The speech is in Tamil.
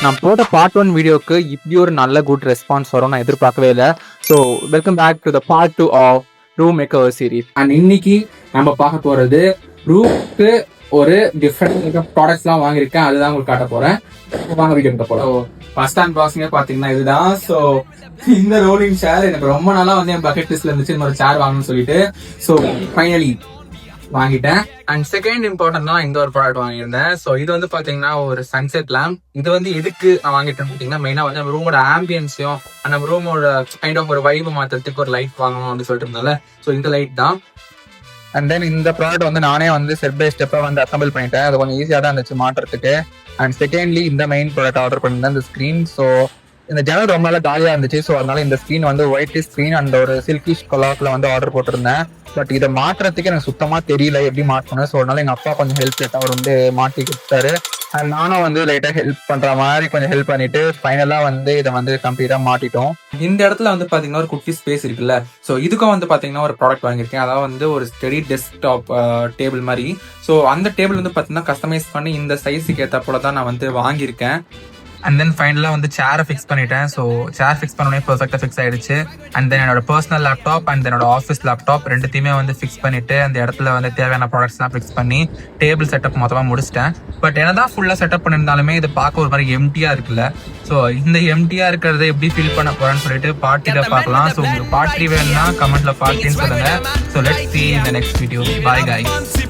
நான் போட்ட பார்ட் 1 வீடியோக்கு இப்படி ஒரு நல்ல குட் ரெஸ்பான்ஸ் வரும் நான் எதிர்பார்க்கவே இல்லை. So welcome back to the part 2 of room maker series. And இன்னைக்கு நம்ம பார்க்க போறது ரூமுக்கு ஒரு டிஃப்ரெண்ட் ப்ராடக்ட்ஸ்லாம் வாங்கியிருக்கேன், அதுதான் உங்களுக்கு காட்ட போறேன். வாங்க வீடியோ கிட்ட போறோம். ஃபர்ஸ்ட் அன்பாக்சிங்கே பாத்தீங்கன்னா இதுதான். ஸோ இந்த ரோலிங் சேர் எனக்கு ரொம்ப நாளா வந்து என் பக்கெட் லிஸ்ட்ல இருந்துச்சு இந்த ஒரு சேர் வாங்கணும்னு சொல்லிட்டு. ஸோ ஃபைனலி வாங்கிட்டேன். அண்ட் செகண்ட் இம்பார்ட்டன்ட் தான் இந்த ஒரு ப்ராடக்ட் வாங்கியிருந்தேன். ஸோ இது வந்து பாத்தீங்கன்னா ஒரு சன்செட் லேம்ப். இது வந்து எதுக்கு நான் வாங்கிட்டேன்னு பாத்தீங்கன்னா மெயினா வந்து நம்ம ரூமோட ஆம்பியன்ஸையும் நம்ம ரூமோட கைண்ட் ஆஃப் ஒரு வைப் மாத்துறதுக்கு ஒரு லைட் வாங்கணும் அப்படின்னு சொல்லிட்டு இருந்தால. ஸோ இந்த லைட் தான். அண்ட் தென் இந்த ப்ராடக்ட் வந்து நானே வந்து ஸ்டெப் பை ஸ்டெப்பா வந்து அசம்பிள் பண்ணிட்டேன். அது கொஞ்சம் ஈஸியாக தான் இருந்துச்சு மாட்டுறதுக்கு. அண்ட் செகண்ட்லி இந்த மெயின் ப்ராடக்ட் ஆர்டர் பண்ணியிருந்தேன், இந்த ஸ்க்ரீன். ஸோ இந்த ஜன்னல் ரொம்ப நாள் காலியாக இருந்துச்சு. ஸோ அதனால இந்த ஸ்க்ரீன் வந்து ஒயிட் ஸ்க்ரீன் அண்ட் ஒரு சில்கிஷ் கலர்ல வந்து ஆர்டர் போட்டிருந்தேன். பட் இதை மாட்டுறதுக்கு எனக்கு சுத்தமாக தெரியல எப்படி மாட்டணும். ஸோ அதனால எங்கள் அப்பா கொஞ்சம் ஹெல்ப் கேட்டு அவர் வந்து மாட்டி கொடுத்தாரு. அண்ட் நானும் வந்து லைட்டாக ஹெல்ப் பண்ணுற மாதிரி கொஞ்சம் ஹெல்ப் பண்ணிட்டு ஃபைனலாக வந்து இதை வந்து கம்ப்ளீட்டாக மாட்டிட்டோம். இந்த இடத்துல வந்து பார்த்தீங்கன்னா ஒரு குட்டி ஸ்பேஸ் இருக்குல்ல. ஸோ இதுக்கும் வந்து பார்த்தீங்கன்னா ஒரு ப்ராடக்ட் வாங்கியிருக்கேன், அதாவது வந்து ஒரு ஸ்டெடி டெஸ்க்டாப் டேபிள் மாதிரி. ஸோ அந்த டேபிள் வந்து பார்த்தீங்கன்னா கஸ்டமைஸ் பண்ணி இந்த சைஸுக்கு ஏற்ற போல தான் நான் வந்து வாங்கியிருக்கேன். அண்ட் தென் ஃபைனலாக வந்து சேரை ஃபிக்ஸ் பண்ணிட்டேன். ஸோ சேர் ஃபிக்ஸ் பண்ணோடனே பர்ஃபெக்டாக ஃபிக்ஸ் ஆயிடுச்சு. அண்ட் தென் என்னோட பர்சனல் லேப்டாப் அண்ட் என்னோட ஆஃபீஸ் லேப்டாப் ரெண்டுத்தையுமே வந்து ஃபிக்ஸ் பண்ணிட்டு அந்த இடத்துல வந்து தேவையான ப்ராடக்ட்ஸ்லாம் ஃபிக்ஸ் பண்ணி டேபிள் செட்டப் மொத்தமாக முடிச்சிட்டேன். பட் என்னதான் ஃபுல்லாக செட்டப் பண்ணியிருந்தாலுமே இது பார்க்க ஒரு மாதிரி எம்டியாக இருக்குல்ல. ஸோ இந்த எம்டியாக இருக்கிறத எப்படி ஃபீல் பண்ண போறேன்னு சொல்லிட்டு பார்ட்டியில் பார்க்கலாம். ஸோ உங்களுக்கு பார்ட்டி வேணும்னா கமெண்ட்ல பார்ட்டின்னு சொல்லுங்க. So let's see in the next video. Bye guys.